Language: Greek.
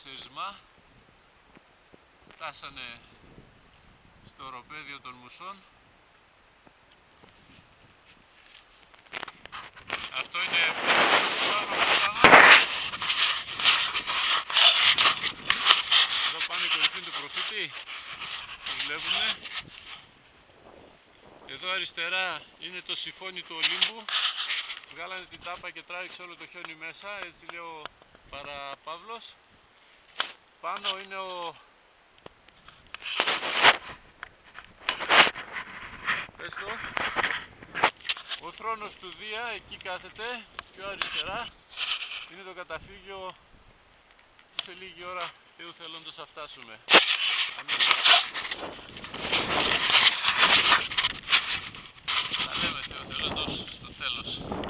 ξέσπασε φτάσανε στο οροπέδιο των Μουσών. Αυτό είναι εδώ πάνω η κορυφή του προφήτη, το βλέπουμε. Εδώ αριστερά είναι το συφώνι του Ολύμπου. Βγάλανε την τάπα και τράβηξε όλο το χιόνι μέσα, έτσι λέει ο Παραπαύλος. Πάνω είναι ο θρόνος του Δία, εκεί κάθεται, πιο αριστερά. Είναι το καταφύγιο που σε λίγη ώρα Θεού θέλοντος θα φτάσουμε. Αμήν. Τα λέμε Θεού θέλοντος στο τέλος.